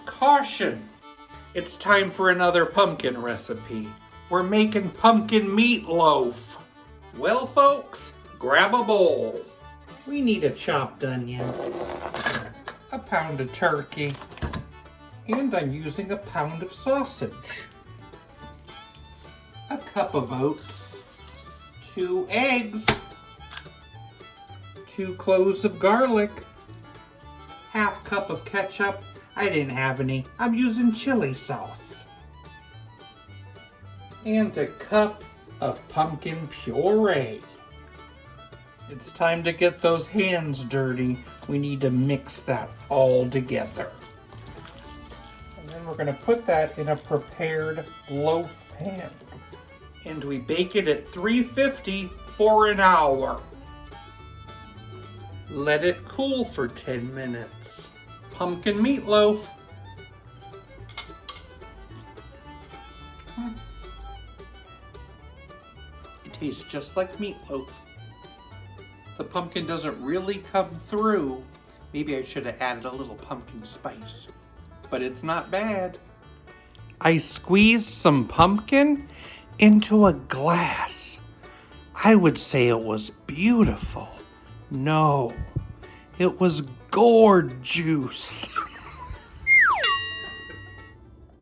Caution! It's time for another pumpkin recipe. We're making pumpkin meatloaf. Well, folks, grab a bowl. We need a chopped onion, a pound of turkey, and I'm using a pound of sausage, a cup of oats, 2 eggs, 2 cloves of garlic, half cup of ketchup. I didn't have any. I'm using chili sauce. And a cup of pumpkin puree. It's time to get those hands dirty. We need to mix that all together. And then we're going to put that in a prepared loaf pan. And we bake it at 350 for an hour. Let it cool for 10 minutes. Pumpkin meatloaf. It tastes just like meatloaf. The pumpkin doesn't really come through. Maybe I should have added a little pumpkin spice, but it's not bad. I squeezed some pumpkin into a glass. I would say it was beautiful. No, it was gourd juice.